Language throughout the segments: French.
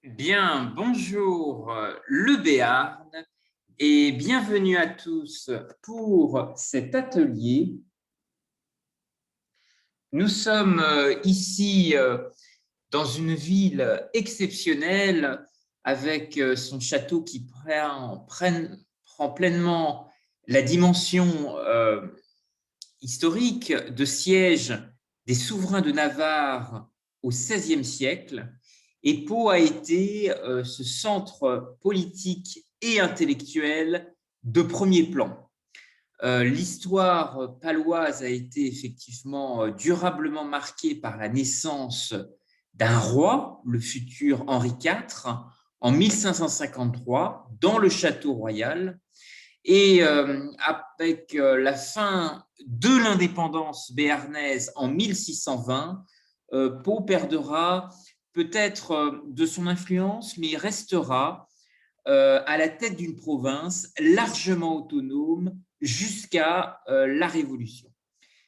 Bien, bonjour le Béarn et bienvenue à tous pour cet atelier. Nous sommes ici dans une ville exceptionnelle avec son château qui prend pleinement la dimension historique de siège des souverains de Navarre au XVIe siècle. Et Pau a été ce centre politique et intellectuel de premier plan. L'histoire paloise a été effectivement durablement marquée par la naissance d'un roi, le futur Henri IV, en 1553, dans le château royal. Et avec la fin de l'indépendance béarnaise en 1620, Pau perdra peut-être de son influence, mais restera à la tête d'une province largement autonome jusqu'à la Révolution.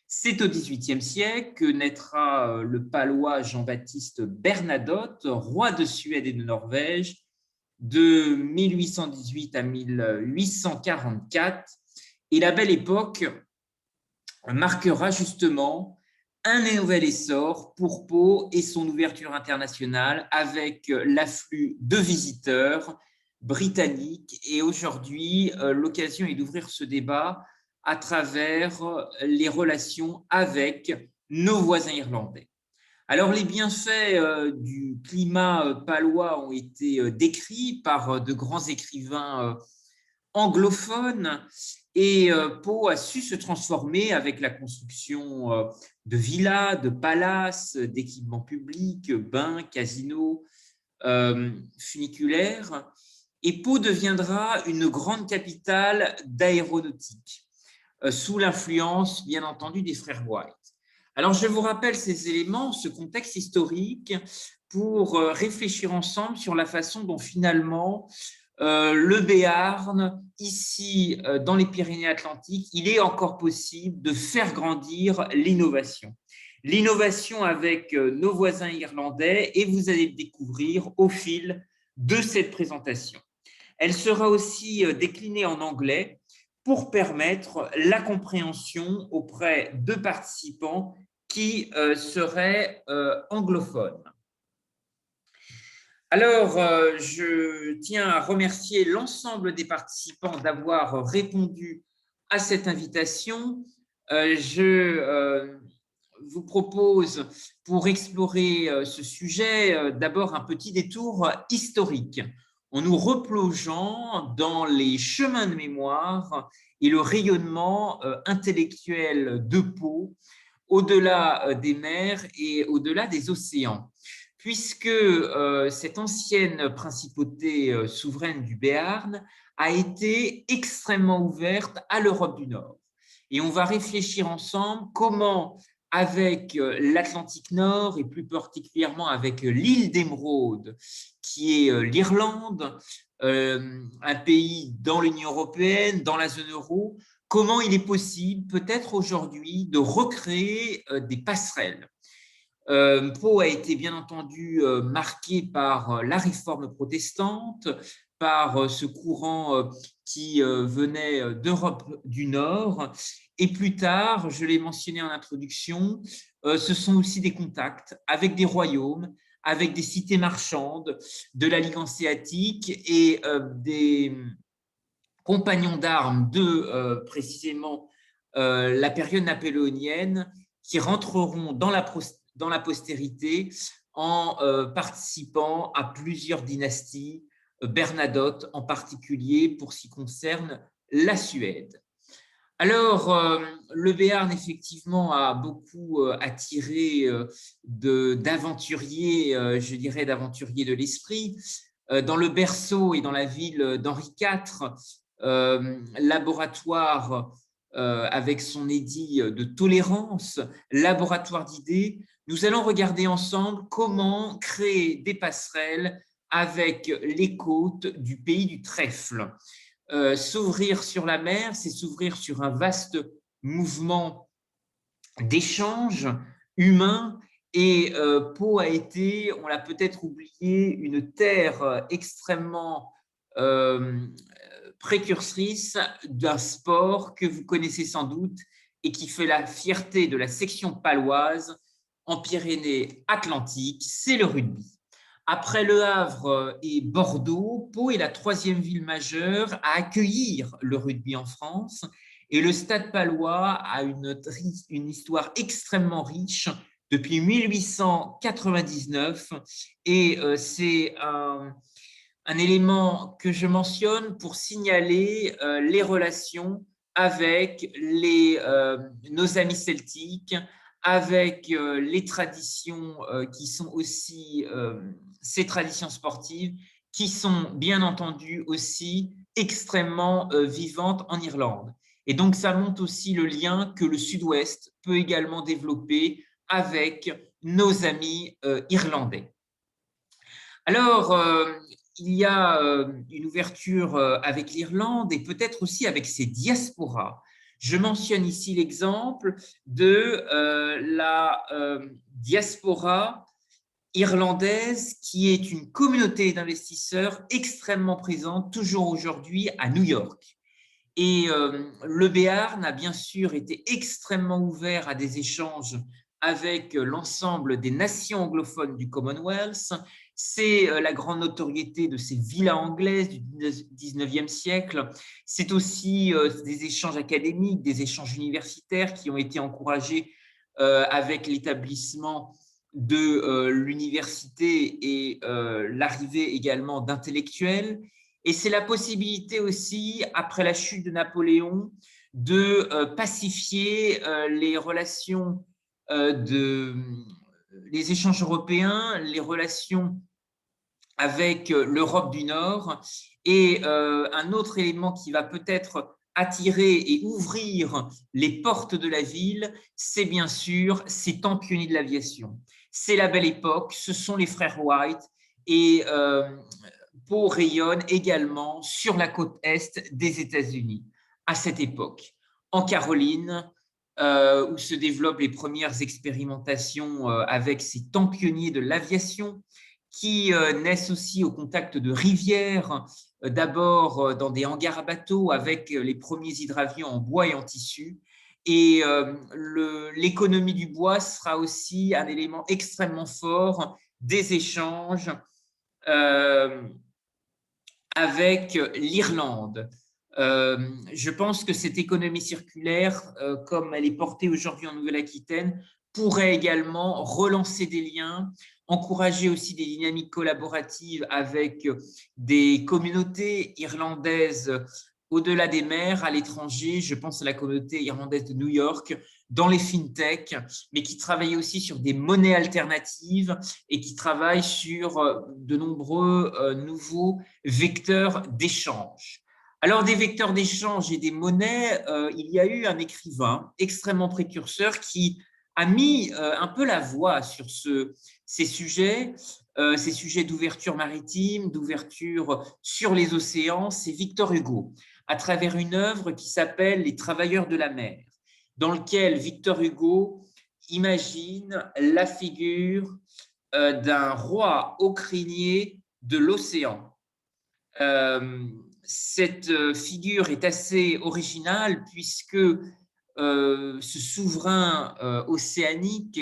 C'est au XVIIIe siècle que naîtra le palois Jean-Baptiste Bernadotte, roi de Suède et de Norvège, de 1818 à 1844. Et la Belle Époque marquera justement un nouvel essor pour Pau et son ouverture internationale avec l'afflux de visiteurs britanniques. Et aujourd'hui, l'occasion est d'ouvrir ce débat à travers les relations avec nos voisins irlandais. Alors, les bienfaits du climat palois ont été décrits par de grands écrivains anglophone et Pau a su se transformer avec la construction de villas, de palaces, d'équipements publics, bains, casinos, funiculaires. Et Pau deviendra une grande capitale d'aéronautique, sous l'influence, bien entendu, des frères White. Alors, je vous rappelle ces éléments, ce contexte historique, pour réfléchir ensemble sur la façon dont finalement le Béarn, ici dans les Pyrénées-Atlantiques, il est encore possible de faire grandir l'innovation. L'innovation avec nos voisins irlandais, et vous allez le découvrir au fil de cette présentation. Elle sera aussi déclinée en anglais pour permettre la compréhension auprès de participants qui seraient anglophones. Alors, je tiens à remercier l'ensemble des participants d'avoir répondu à cette invitation. Je vous propose, pour explorer ce sujet, d'abord un petit détour historique, en nous replongeant dans les chemins de mémoire et le rayonnement intellectuel de Pau, au-delà des mers et au-delà des océans, puisque cette ancienne principauté souveraine du Béarn a été extrêmement ouverte à l'Europe du Nord. Et on va réfléchir ensemble comment, avec l'Atlantique Nord et plus particulièrement avec l'île d'Émeraude, qui est l'Irlande, un pays dans l'Union européenne, dans la zone euro, comment il est possible, peut-être aujourd'hui, de recréer des passerelles. Pau a été bien entendu marqué par la réforme protestante, par ce courant qui venait d'Europe du Nord. Et plus tard, je l'ai mentionné en introduction, ce sont aussi des contacts avec des royaumes, avec des cités marchandes de la Ligue hanséatique et des compagnons d'armes de précisément la période napoléonienne qui rentreront dans la postérité en participant à plusieurs dynasties, Bernadotte en particulier pour ce qui concerne la Suède. Alors, le Béarn, effectivement, a beaucoup attiré d'aventuriers, je dirais d'aventuriers de l'esprit. Dans le berceau et dans la ville d'Henri IV, laboratoire avec son édit de tolérance, laboratoire d'idées, nous allons regarder ensemble comment créer des passerelles avec les côtes du pays du trèfle. S'ouvrir sur la mer, c'est s'ouvrir sur un vaste mouvement d'échange humain Et Pau a été, on l'a peut-être oublié, une terre extrêmement précurtrice d'un sport que vous connaissez sans doute et qui fait la fierté de la section paloise en Pyrénées-Atlantiques, c'est le rugby. Après Le Havre et Bordeaux, Pau est la troisième ville majeure à accueillir le rugby en France. Et le Stade palois a une histoire extrêmement riche depuis 1899. Et c'est un élément que je mentionne pour signaler les relations avec nos amis celtiques, avec les traditions qui sont aussi ces traditions sportives, qui sont bien entendu aussi extrêmement vivantes en Irlande. Et donc, ça montre aussi le lien que le Sud-Ouest peut également développer avec nos amis irlandais. Alors, il y a une ouverture avec l'Irlande et peut-être aussi avec ses diasporas. Je mentionne ici l'exemple de la diaspora irlandaise qui est une communauté d'investisseurs extrêmement présente toujours aujourd'hui à New York. Et le Béarn a bien sûr été extrêmement ouvert à des échanges avec l'ensemble des nations anglophones du Commonwealth. C'est la grande notoriété de ces villas anglaises du 19e siècle. C'est aussi des échanges académiques, des échanges universitaires qui ont été encouragés avec l'établissement de l'université et l'arrivée également d'intellectuels. Et c'est la possibilité aussi, après la chute de Napoléon, de pacifier les relations les échanges européens, les relations avec l'Europe du Nord. Et un autre élément qui va peut-être attirer et ouvrir les portes de la ville, c'est bien sûr ces temps pionniers de l'aviation. C'est la belle époque, ce sont les frères White et Pau rayonne également sur la côte est des États-Unis à cette époque. En Caroline, où se développent les premières expérimentations avec ces temps pionniers de l'aviation qui naissent aussi au contact de rivières, d'abord dans des hangars à bateaux avec les premiers hydravions en bois et en tissu. Et l'économie du bois sera aussi un élément extrêmement fort des échanges avec l'Irlande. Je pense que cette économie circulaire, comme elle est portée aujourd'hui en Nouvelle-Aquitaine, pourrait également relancer des liens, encourager aussi des dynamiques collaboratives avec des communautés irlandaises au-delà des mers, à l'étranger. Je pense à la communauté irlandaise de New York, dans les fintech, mais qui travaille aussi sur des monnaies alternatives et qui travaille sur de nombreux nouveaux vecteurs d'échange. Alors, des vecteurs d'échange et des monnaies, il y a eu un écrivain extrêmement précurseur qui a mis un peu la voix sur ces sujets d'ouverture maritime, d'ouverture sur les océans. C'est Victor Hugo, à travers une œuvre qui s'appelle Les Travailleurs de la mer, dans lequel Victor Hugo imagine la figure d'un roi au crinier de l'océan. Cette figure est assez originale puisque ce souverain océanique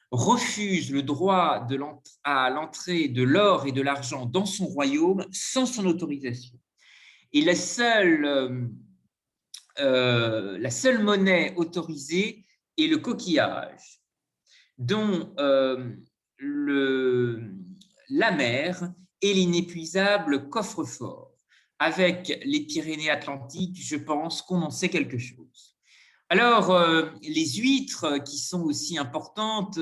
refuse le droit à l'entrée de l'or et de l'argent dans son royaume sans son autorisation. Et la seule monnaie autorisée est le coquillage, dont la mer est l'inépuisable coffre-fort. Avec les Pyrénées-Atlantiques, je pense qu'on en sait quelque chose. Alors, les huîtres, qui sont aussi importantes,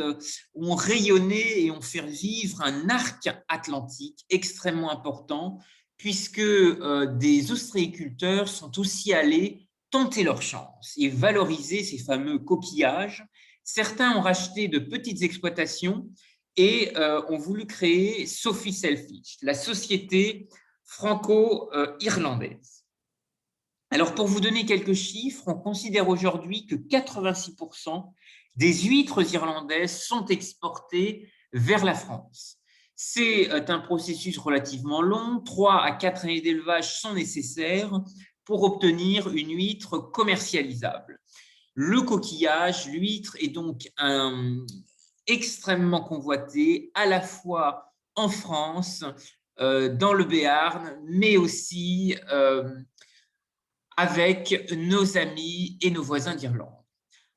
ont rayonné et ont fait vivre un arc atlantique extrêmement important, puisque des ostréiculteurs sont aussi allés tenter leur chance et valoriser ces fameux coquillages. Certains ont racheté de petites exploitations et ont voulu créer Sophie Selfish, la société franco-irlandaise. Alors, pour vous donner quelques chiffres, on considère aujourd'hui que 86% des huîtres irlandaises sont exportées vers la France. C'est un processus relativement long, 3 à 4 années d'élevage sont nécessaires pour obtenir une huître commercialisable. Le coquillage, l'huître, est donc extrêmement convoité, à la fois en France, dans le Béarn, mais aussi avec nos amis et nos voisins d'Irlande.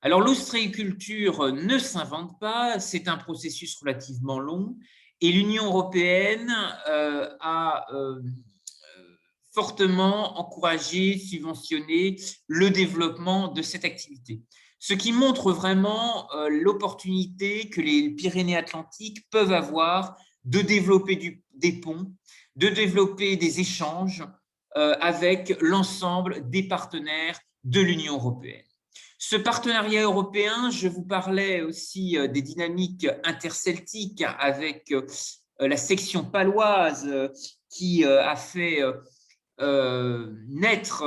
Alors, l'ostréiculture ne s'invente pas, c'est un processus relativement long, et l'Union européenne a fortement encouragé, subventionné le développement de cette activité. Ce qui montre vraiment l'opportunité que les Pyrénées-Atlantiques peuvent avoir de développer des ponts, de développer des échanges avec l'ensemble des partenaires de l'Union européenne. Ce partenariat européen, je vous parlais aussi des dynamiques interceltiques avec la section paloise qui a fait naître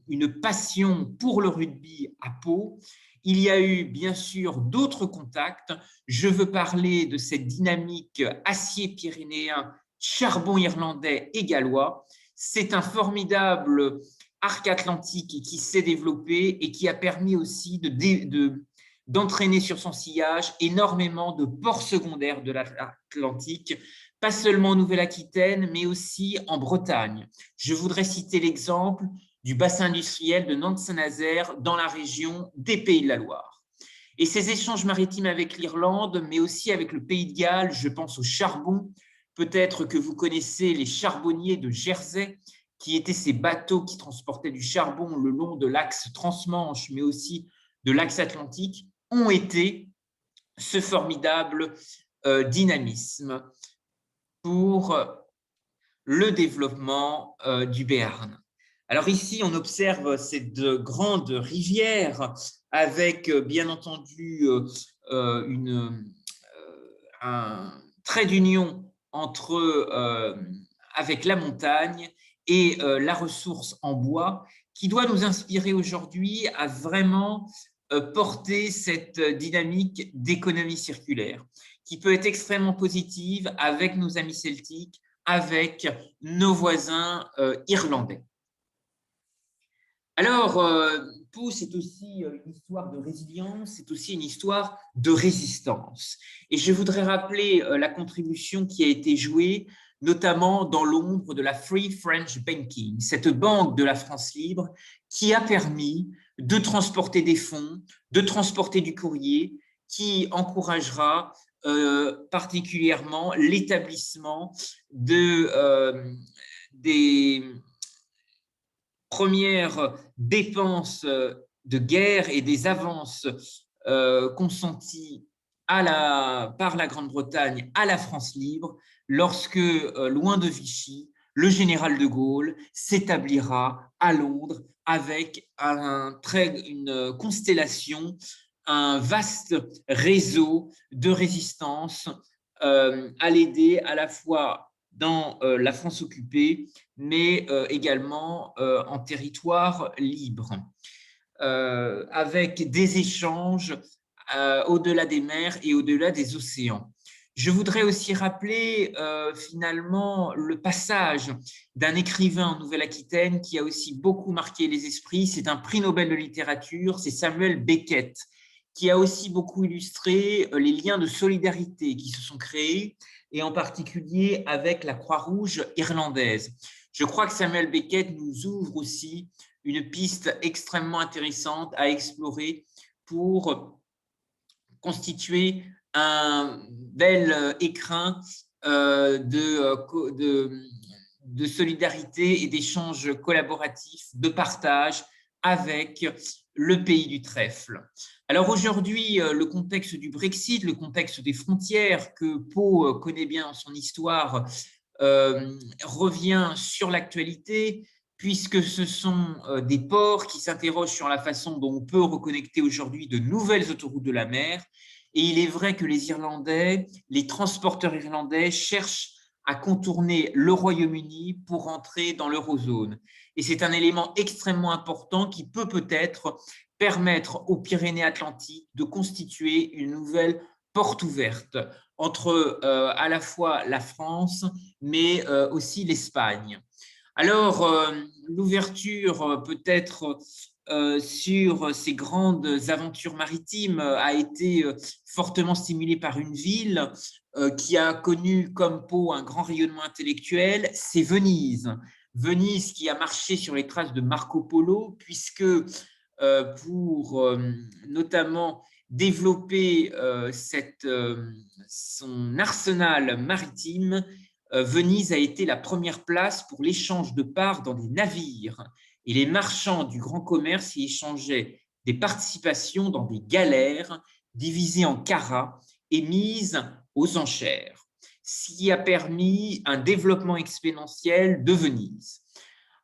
une passion pour le rugby à Pau. Il y a eu bien sûr d'autres contacts. Je veux parler de cette dynamique acier pyrénéen, charbon irlandais et gallois. C'est un formidable arc atlantique qui s'est développé et qui a permis aussi d'entraîner sur son sillage énormément de ports secondaires de l'Atlantique, pas seulement en Nouvelle-Aquitaine, mais aussi en Bretagne. Je voudrais citer l'exemple du bassin industriel de Nantes-Saint-Nazaire dans la région des Pays de la Loire. Et ces échanges maritimes avec l'Irlande, mais aussi avec le Pays de Galles, je pense au charbon. Peut-être que vous connaissez les charbonniers de Jersey, qui étaient ces bateaux qui transportaient du charbon le long de l'axe transmanche, mais aussi de l'axe atlantique, ont été ce formidable dynamisme pour le développement du Béarn. Alors ici, on observe ces deux grandes rivières avec, bien entendu, un trait d'union avec la montagne et la ressource en bois qui doit nous inspirer aujourd'hui à vraiment porter cette dynamique d'économie circulaire qui peut être extrêmement positive avec nos amis celtiques, avec nos voisins irlandais. Alors, Pau, c'est aussi une histoire de résilience, c'est aussi une histoire de résistance. Et je voudrais rappeler la contribution qui a été jouée, notamment dans l'ombre de la Free French Banking, cette banque de la France libre qui a permis de transporter des fonds, de transporter du courrier, qui encouragera particulièrement l'établissement des premières dépenses de guerre et des avances consenties par la Grande-Bretagne à la France libre lorsque, loin de Vichy, le général de Gaulle s'établira à Londres avec une constellation, un vaste réseau de résistance à l'aider à la fois dans la France occupée, mais également en territoire libre, avec des échanges au-delà des mers et au-delà des océans. Je voudrais aussi rappeler finalement le passage d'un écrivain en Nouvelle-Aquitaine qui a aussi beaucoup marqué les esprits. C'est un prix Nobel de littérature, c'est Samuel Beckett, qui a aussi beaucoup illustré les liens de solidarité qui se sont créés, et en particulier avec la Croix-Rouge irlandaise. Je crois que Samuel Beckett nous ouvre aussi une piste extrêmement intéressante à explorer pour constituer un bel écrin de solidarité et d'échanges collaboratifs, de partage avec le pays du trèfle. Alors aujourd'hui, le contexte du Brexit, le contexte des frontières que Pau connaît bien dans son histoire, revient sur l'actualité, puisque ce sont des ports qui s'interrogent sur la façon dont on peut reconnecter aujourd'hui de nouvelles autoroutes de la mer. Et il est vrai que les Irlandais, les transporteurs irlandais cherchent à contourner le Royaume-Uni pour entrer dans l'eurozone. Et c'est un élément extrêmement important qui peut peut-être permettre aux Pyrénées-Atlantiques de constituer une nouvelle porte ouverte entre à la fois la France, mais aussi l'Espagne. Alors, l'ouverture peut-être sur ces grandes aventures maritimes a été fortement stimulée par une ville qui a connu comme Pau un grand rayonnement intellectuel, c'est Venise. Venise qui a marché sur les traces de Marco Polo, puisque pour notamment développer son arsenal maritime, Venise a été la première place pour l'échange de parts dans des navires. Et les marchands du grand commerce y échangeaient des participations dans des galères divisées en carats et mises aux enchères, ce qui a permis un développement exponentiel de Venise.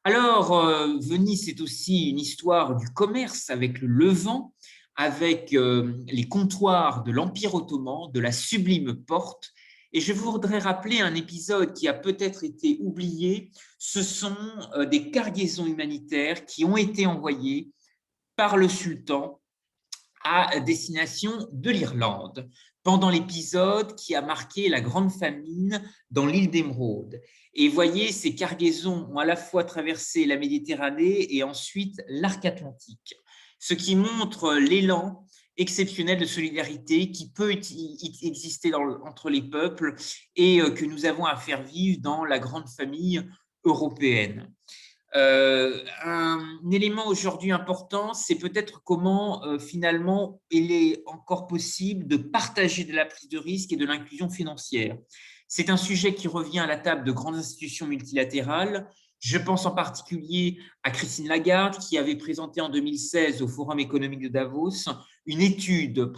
Alors, Venise, c'est aussi une histoire du commerce avec le Levant, avec les comptoirs de l'Empire ottoman, de la Sublime Porte. Et je voudrais rappeler un épisode qui a peut-être été oublié. Ce sont des cargaisons humanitaires qui ont été envoyées par le sultan à destination de l'Irlande pendant l'épisode qui a marqué la grande famine dans l'île d'Émeraude. Et voyez, ces cargaisons ont à la fois traversé la Méditerranée et ensuite l'arc atlantique, ce qui montre l'élan exceptionnel de solidarité qui peut exister entre les peuples et que nous avons à faire vivre dans la grande famille européenne. Un élément aujourd'hui important, c'est peut-être comment finalement il est encore possible de partager de la prise de risque et de l'inclusion financière. C'est un sujet qui revient à la table de grandes institutions multilatérales. Je pense en particulier à Christine Lagarde qui avait présenté en 2016 au Forum économique de Davos une étude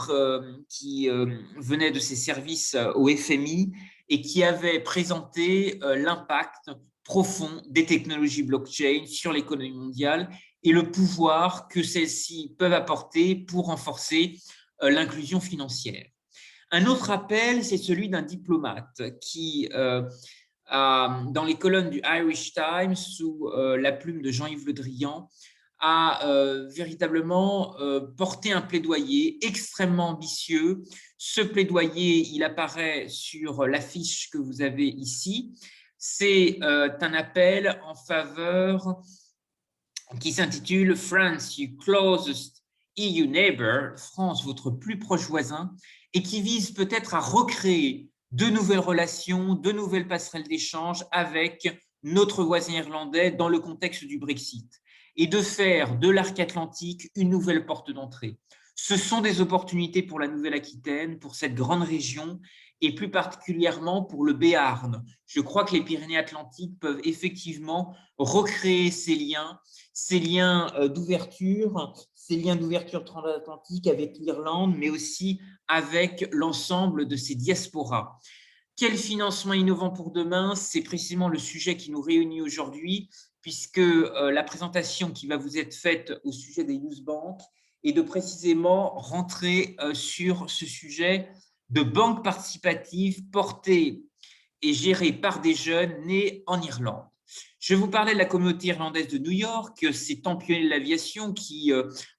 qui venait de ses services au FMI et qui avait présenté l'impact profond des technologies blockchain sur l'économie mondiale et le pouvoir que celles-ci peuvent apporter pour renforcer l'inclusion financière. Un autre appel, c'est celui d'un diplomate qui, dans les colonnes du Irish Times, sous la plume de Jean-Yves Le Drian, a véritablement porté un plaidoyer extrêmement ambitieux. Ce plaidoyer, il apparaît sur l'affiche que vous avez ici. C'est un appel en faveur qui s'intitule France, you closest EU neighbor, France, votre plus proche voisin, et qui vise peut-être à recréer de nouvelles relations, de nouvelles passerelles d'échange avec notre voisin irlandais dans le contexte du Brexit, et de faire de l'arc atlantique une nouvelle porte d'entrée. Ce sont des opportunités pour la Nouvelle-Aquitaine, pour cette grande région, et plus particulièrement pour le Béarn. Je crois que les Pyrénées-Atlantiques peuvent effectivement recréer ces liens d'ouverture, ces liens d'ouverture transatlantique avec l'Irlande, mais aussi avec l'ensemble de ces diasporas. Quel financement innovant pour demain? C'est précisément le sujet qui nous réunit aujourd'hui, puisque la présentation qui va vous être faite au sujet des Youth Banks est de précisément rentrer sur ce sujet de banques participatives portées et gérées par des jeunes nés en Irlande. Je vous parlais de la communauté irlandaise de New York, ces temps pionniers de l'aviation qui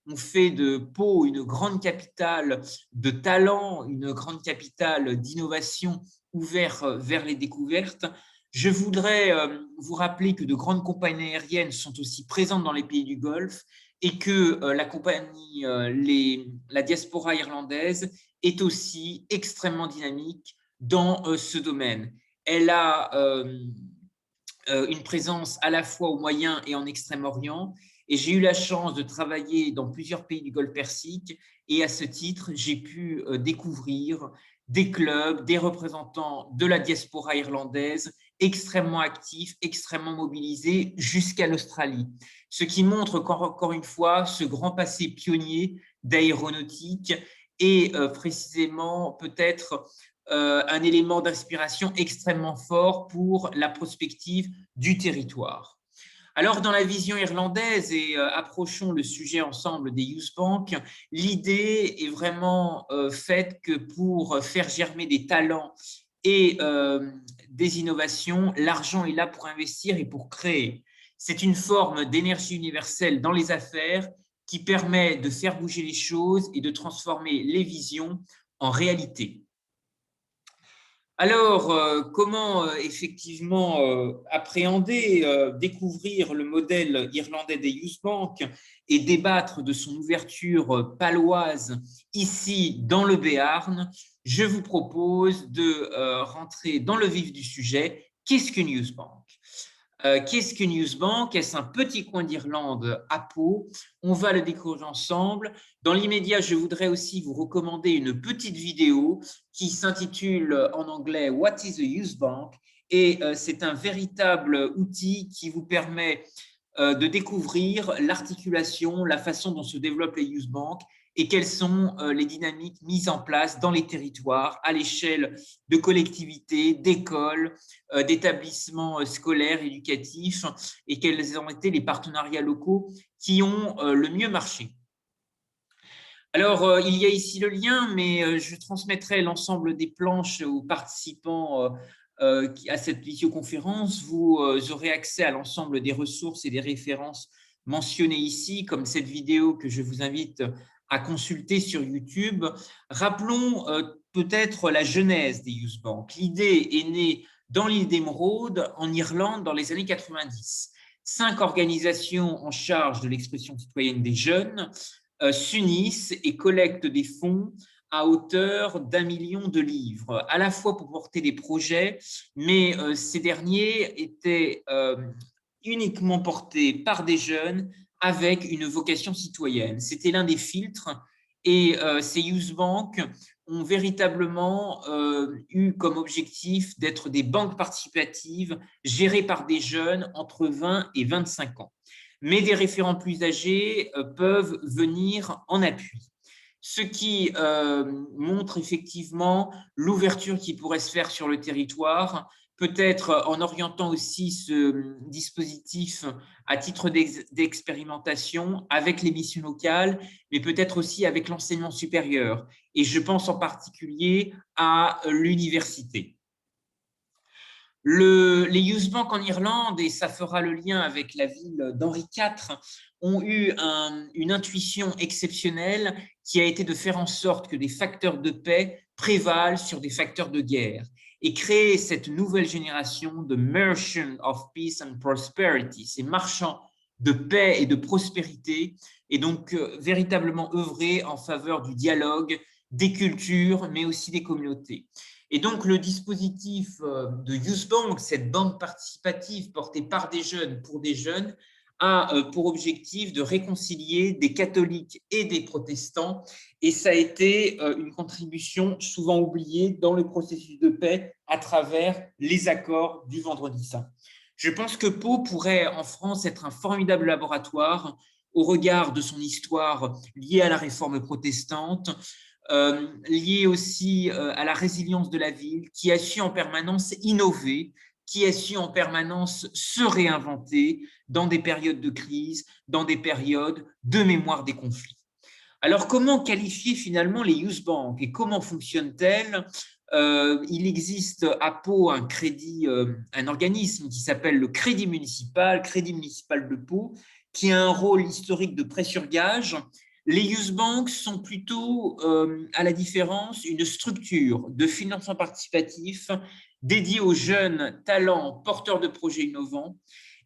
ont fait de Pau une grande capitale de talent, une grande capitale d'innovation ouverte vers les découvertes. Je voudrais vous rappeler que de grandes compagnies aériennes sont aussi présentes dans les pays du Golfe et que la diaspora irlandaise est aussi extrêmement dynamique dans ce domaine. Elle a une présence à la fois au Moyen et en Extrême-Orient. Et j'ai eu la chance de travailler dans plusieurs pays du Golfe Persique. Et à ce titre, j'ai pu découvrir des clubs, des représentants de la diaspora irlandaise extrêmement actifs, extrêmement mobilisés jusqu'à l'Australie. Ce qui montre qu'encore une fois, ce grand passé pionnier d'aéronautique est précisément peut-être un élément d'inspiration extrêmement fort pour la prospective du territoire. Alors, dans la vision irlandaise, et approchons le sujet ensemble des Youth Banks, l'idée est vraiment faite que pour faire germer des talents et des innovations, l'argent est là pour investir et pour créer. C'est une forme d'énergie universelle dans les affaires qui permet de faire bouger les choses et de transformer les visions en réalité. Alors, comment effectivement appréhender, découvrir le modèle irlandais des Youth Bank et débattre de son ouverture paloise ici dans le Béarn? Je vous propose de rentrer dans le vif du sujet. Qu'est-ce qu'une Youth Bank? Qu'est-ce qu'une Youth Bank? Est-ce un petit coin d'Irlande à Pau? On va le découvrir ensemble. Dans l'immédiat, je voudrais aussi vous recommander une petite vidéo qui s'intitule en anglais « What is a Youth Bank ?» et c'est un véritable outil qui vous permet de découvrir l'articulation, la façon dont se développent les Youth Bank et quelles sont les dynamiques mises en place dans les territoires à l'échelle de collectivités, d'écoles, d'établissements scolaires, éducatifs, et quels ont été les partenariats locaux qui ont le mieux marché. Alors, il y a ici le lien, mais je transmettrai l'ensemble des planches aux participants à cette visioconférence. Vous aurez accès à l'ensemble des ressources et des références mentionnées ici, comme cette vidéo que je vous invite à consulter sur YouTube. Rappelons peut-être la genèse des Youth Bank. L'idée est née dans l'île d'Émeraude, en Irlande, dans les années 90. 5 organisations en charge de l'expression citoyenne des jeunes s'unissent et collectent des fonds à hauteur d'1 million de livres, à la fois pour porter des projets, mais ces derniers étaient uniquement portés par des jeunes avec une vocation citoyenne. C'était l'un des filtres et ces Youth Bank ont véritablement eu comme objectif d'être des banques participatives gérées par des jeunes entre 20 et 25 ans. Mais des référents plus âgés peuvent venir en appui. Ce qui montre effectivement l'ouverture qui pourrait se faire sur le territoire, peut-être en orientant aussi ce dispositif à titre d'expérimentation avec les missions locales, mais peut-être aussi avec l'enseignement supérieur. Et je pense en particulier à l'université. Les Youth Bank en Irlande, et ça fera le lien avec la ville d'Henri IV, ont eu une intuition exceptionnelle qui a été de faire en sorte que des facteurs de paix prévalent sur des facteurs de guerre et créer cette nouvelle génération de Merchants of Peace and Prosperity, ces marchands de paix et de prospérité, et donc véritablement œuvrer en faveur du dialogue, des cultures, mais aussi des communautés. Et donc, le dispositif de Youth Bank, cette banque participative portée par des jeunes pour des jeunes, a pour objectif de réconcilier des catholiques et des protestants. Et ça a été une contribution souvent oubliée dans le processus de paix à travers les accords du Vendredi Saint. Je pense que Pau pourrait en France être un formidable laboratoire au regard de son histoire liée à la réforme protestante, lié aussi à la résilience de la ville, qui a su en permanence innover, qui a su en permanence se réinventer dans des périodes de crise, dans des périodes de mémoire des conflits. Alors, comment qualifier finalement les Youth Bank et comment fonctionnent-elles? Il existe à Pau un organisme qui s'appelle le Crédit municipal de Pau, qui a un rôle historique de prêt sur gage. Les Youth Bank sont plutôt, à la différence, une structure de financement participatif dédiée aux jeunes talents porteurs de projets innovants.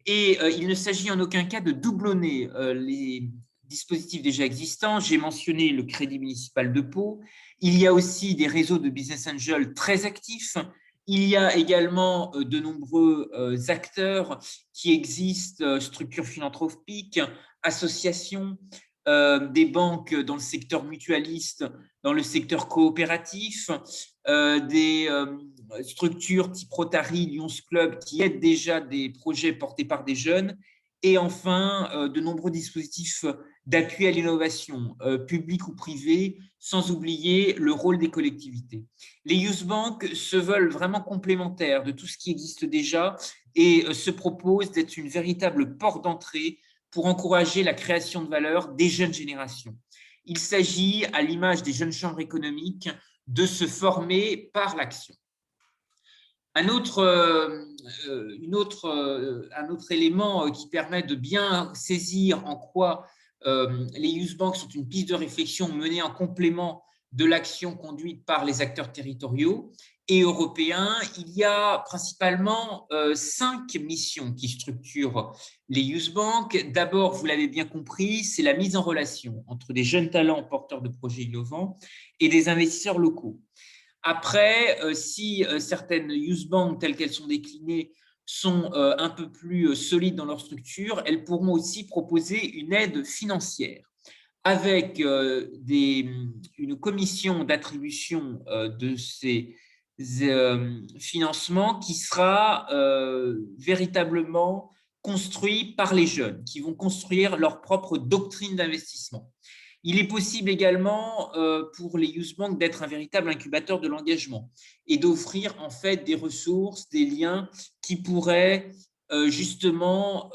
Et il ne s'agit en aucun cas de doublonner les dispositifs déjà existants. J'ai mentionné le Crédit municipal de Pau. Il y a aussi des réseaux de business angels très actifs. Il y a également de nombreux acteurs qui existent, structures philanthropiques, associations, des banques dans le secteur mutualiste, dans le secteur coopératif, des structures type Rotary, Lions Club qui aident déjà des projets portés par des jeunes, et enfin de nombreux dispositifs d'appui à l'innovation, publique ou privée, sans oublier le rôle des collectivités. Les Youth Bank se veulent vraiment complémentaires de tout ce qui existe déjà et se proposent d'être une véritable porte d'entrée pour encourager la création de valeur des jeunes générations. Il s'agit, à l'image des jeunes chambres économiques, de se former par l'action. Un autre élément qui permet de bien saisir en quoi les youth banks sont une piste de réflexion menée en complément de l'action conduite par les acteurs territoriaux et européens. Il y a principalement 5 missions qui structurent les youth banks. D'abord, vous l'avez bien compris, c'est la mise en relation entre des jeunes talents porteurs de projets innovants et des investisseurs locaux. Après, si certaines youth banks telles qu'elles sont déclinées sont un peu plus solides dans leur structure, elles pourront aussi proposer une aide financière avec une commission d'attribution de ces financements qui sera véritablement construit par les jeunes, qui vont construire leur propre doctrine d'investissement. Il est possible également pour les youth banks d'être un véritable incubateur de l'engagement et d'offrir en fait des ressources, des liens qui pourraient justement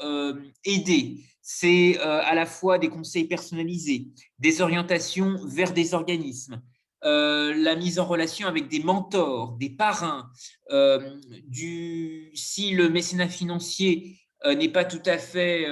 aider. C'est à la fois des conseils personnalisés, des orientations vers des organismes, la mise en relation avec des mentors, des parrains, si le mécénat financier n'est pas tout à fait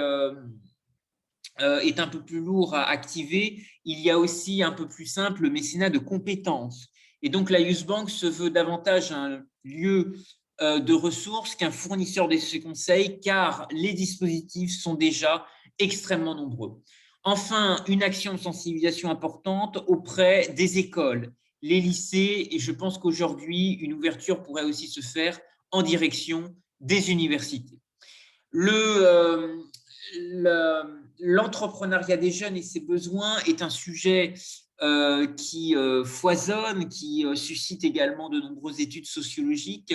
est un peu plus lourd à activer, il y a aussi un peu plus simple le mécénat de compétences. Et donc, la Youth Bank se veut davantage un lieu de ressources qu'un fournisseur de ces conseils, car les dispositifs sont déjà extrêmement nombreux. Enfin, une action de sensibilisation importante auprès des écoles, les lycées, et je pense qu'aujourd'hui, une ouverture pourrait aussi se faire en direction des universités. L'entrepreneuriat des jeunes et ses besoins est un sujet qui foisonne, qui suscite également de nombreuses études sociologiques.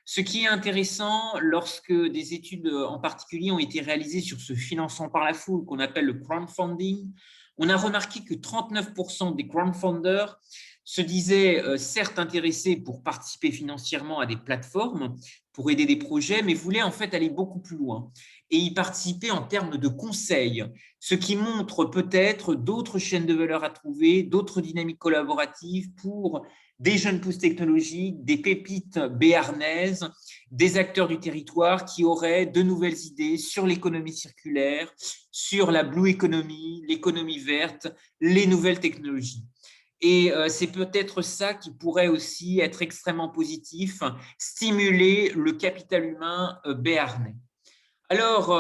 Ce qui est intéressant, lorsque des études en particulier ont été réalisées sur ce financement par la foule qu'on appelle le crowdfunding, on a remarqué que 39% des crowdfunders se disaient certes intéressés pour participer financièrement à des plateformes, pour aider des projets, mais voulaient en fait aller beaucoup plus loin et y participer en termes de conseils, ce qui montre peut-être d'autres chaînes de valeur à trouver, d'autres dynamiques collaboratives pour des jeunes pousses technologiques, des pépites béarnaises, des acteurs du territoire qui auraient de nouvelles idées sur l'économie circulaire, sur la blue economy, l'économie verte, les nouvelles technologies. Et c'est peut-être ça qui pourrait aussi être extrêmement positif, stimuler le capital humain béarnais. Alors,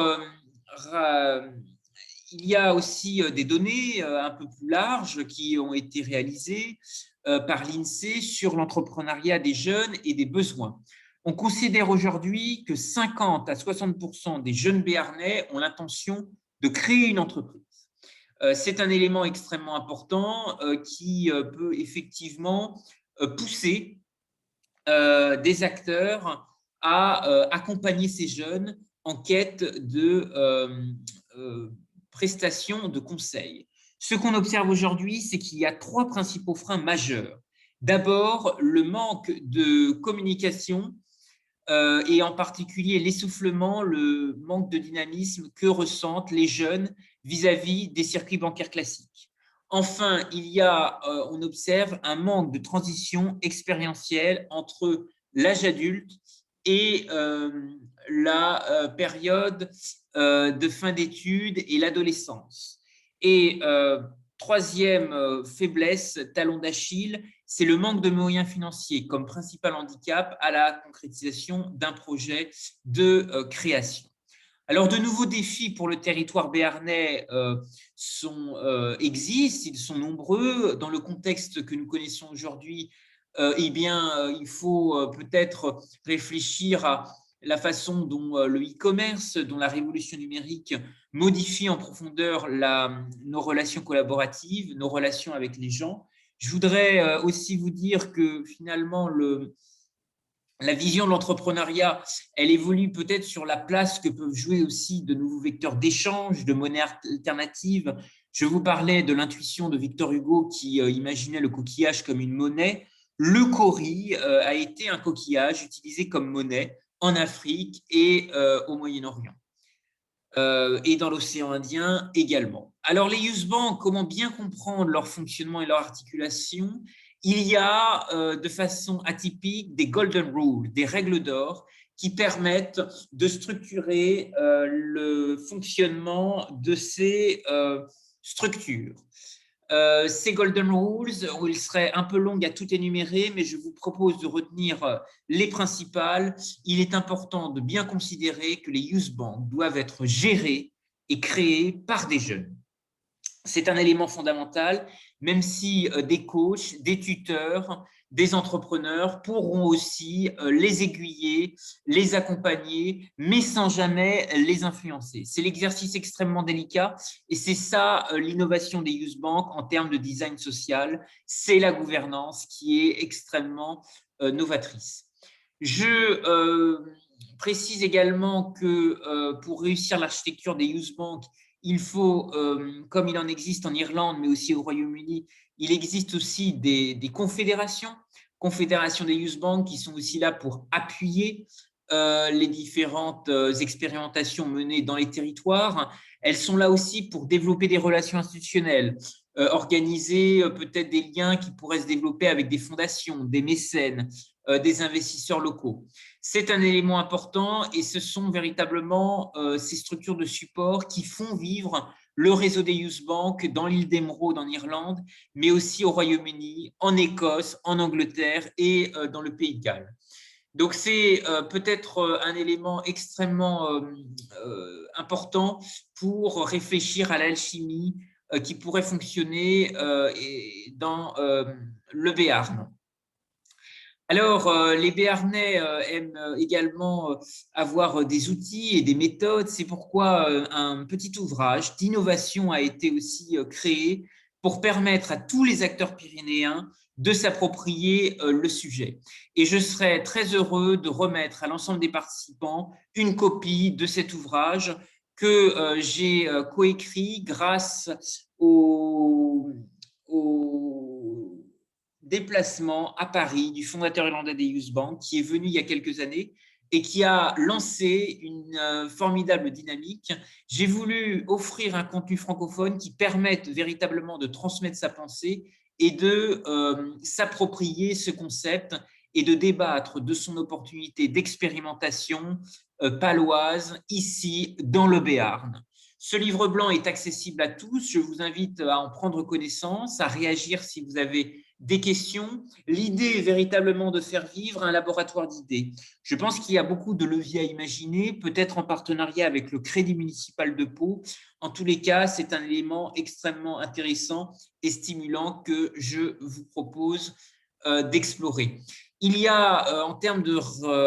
il y a aussi des données un peu plus larges qui ont été réalisées par l'INSEE sur l'entrepreneuriat des jeunes et des besoins. On considère aujourd'hui que 50 à 60% des jeunes béarnais ont l'intention de créer une entreprise. C'est un élément extrêmement important qui peut effectivement pousser des acteurs à accompagner ces jeunes en quête de prestations de conseil. Ce qu'on observe aujourd'hui, c'est qu'il y a 3 principaux freins majeurs. D'abord, le manque de communication et en particulier l'essoufflement, le manque de dynamisme que ressentent les jeunes vis-à-vis des circuits bancaires classiques. Enfin, on observe un manque de transition expérientielle entre l'âge adulte et la période de fin d'études et l'adolescence. Et troisième faiblesse, talon d'Achille, c'est le manque de moyens financiers comme principal handicap à la concrétisation d'un projet de création. Alors, de nouveaux défis pour le territoire béarnais existent, ils sont nombreux. Dans le contexte que nous connaissons aujourd'hui, il faut peut-être réfléchir à la façon dont le e-commerce, dont la révolution numérique modifie en profondeur nos relations collaboratives, nos relations avec les gens. Je voudrais aussi vous dire que finalement, la vision de l'entrepreneuriat, elle évolue peut-être sur la place que peuvent jouer aussi de nouveaux vecteurs d'échange, de monnaie alternative. Je vous parlais de l'intuition de Victor Hugo qui imaginait le coquillage comme une monnaie. Le kauri a été un coquillage utilisé comme monnaie en Afrique et au Moyen-Orient. Et dans l'océan Indien également. Alors, les youth banks, comment bien comprendre leur fonctionnement et leur articulation? Il y a de façon atypique des golden rules, des règles d'or qui permettent de structurer le fonctionnement de ces structures. Ces golden rules, il serait un peu long à tout énumérer, mais je vous propose de retenir les principales. Il est important de bien considérer que les youth banks doivent être gérés et créés par des jeunes. C'est un élément fondamental, même si des coachs, des tuteurs, des entrepreneurs pourront aussi les aiguiller, les accompagner, mais sans jamais les influencer. C'est l'exercice extrêmement délicat et c'est ça l'innovation des youth banks en termes de design social. C'est la gouvernance qui est extrêmement novatrice. Je précise également que pour réussir l'architecture des youth banks, il faut, comme il en existe en Irlande, mais aussi au Royaume-Uni, il existe aussi des confédérations des youth banks qui sont aussi là pour appuyer les différentes expérimentations menées dans les territoires. Elles sont là aussi pour développer des relations institutionnelles, organiser peut-être des liens qui pourraient se développer avec des fondations, des mécènes, des investisseurs locaux. C'est un élément important et ce sont véritablement ces structures de support qui font vivre le réseau des youth banks dans l'île d'Émeraude en Irlande, mais aussi au Royaume-Uni, en Écosse, en Angleterre et dans le Pays de Galles. Donc, c'est peut-être un élément extrêmement important pour réfléchir à l'alchimie qui pourrait fonctionner dans le Béarn. Alors, les Béarnais aiment également avoir des outils et des méthodes. C'est pourquoi un petit ouvrage d'innovation a été aussi créé pour permettre à tous les acteurs pyrénéens de s'approprier le sujet. Et je serais très heureux de remettre à l'ensemble des participants une copie de cet ouvrage que j'ai coécrit grâce au déplacement à Paris du fondateur irlandais des Youth Bank qui est venu il y a quelques années et qui a lancé une formidable dynamique. J'ai voulu offrir un contenu francophone qui permette véritablement de transmettre sa pensée et de s'approprier ce concept et de débattre de son opportunité d'expérimentation paloise ici dans le Béarn. Ce livre blanc est accessible à tous. Je vous invite à en prendre connaissance, à réagir si vous avez des questions. L'idée est véritablement de faire vivre un laboratoire d'idées. Je pense qu'il y a beaucoup de leviers à imaginer, peut-être en partenariat avec le Crédit municipal de Pau. En tous les cas, c'est un élément extrêmement intéressant et stimulant que je vous propose d'explorer. Il y a, en termes de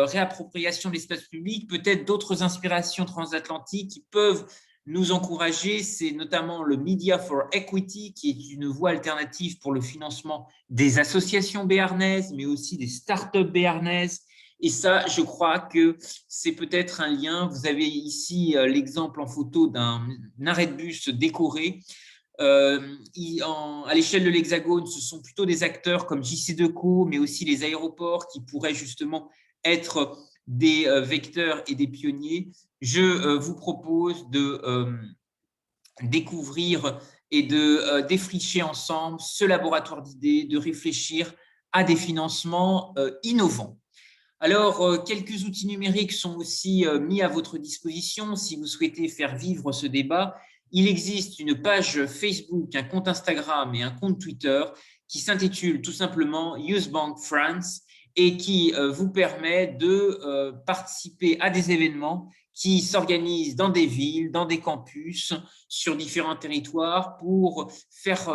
réappropriation de l'espace public, peut-être d'autres inspirations transatlantiques qui peuvent nous encourager. C'est notamment le Media for Equity, qui est une voie alternative pour le financement des associations béarnaises, mais aussi des startups béarnaises. Et ça, je crois que c'est peut-être un lien. Vous avez ici l'exemple en photo d'un arrêt de bus décoré. À l'échelle de l'Hexagone, ce sont plutôt des acteurs comme JC2Co, mais aussi les aéroports qui pourraient justement être des vecteurs et des pionniers. Je vous propose de découvrir et de défricher ensemble ce laboratoire d'idées, de réfléchir à des financements innovants. Alors, quelques outils numériques sont aussi mis à votre disposition si vous souhaitez faire vivre ce débat. Il existe une page Facebook, un compte Instagram et un compte Twitter qui s'intitule tout simplement Youth Bank France et qui vous permet de participer à des événements qui s'organisent dans des villes, dans des campus, sur différents territoires pour faire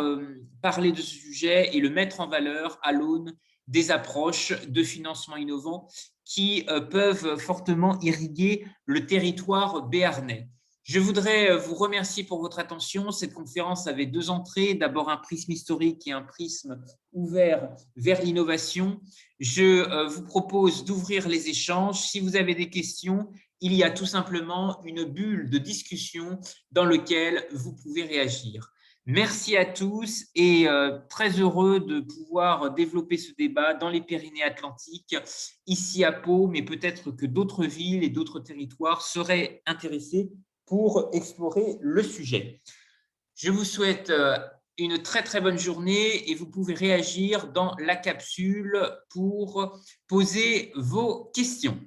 parler de ce sujet et le mettre en valeur à l'aune des approches de financement innovant qui peuvent fortement irriguer le territoire béarnais. Je voudrais vous remercier pour votre attention. Cette conférence avait deux entrées, d'abord un prisme historique et un prisme ouvert vers l'innovation. Je vous propose d'ouvrir les échanges. Si vous avez des questions, il y a tout simplement une bulle de discussion dans laquelle vous pouvez réagir. Merci à tous et très heureux de pouvoir développer ce débat dans les Pyrénées-Atlantiques, ici à Pau, mais peut-être que d'autres villes et d'autres territoires seraient intéressés pour explorer le sujet. Je vous souhaite une très très bonne journée et vous pouvez réagir dans la capsule pour poser vos questions.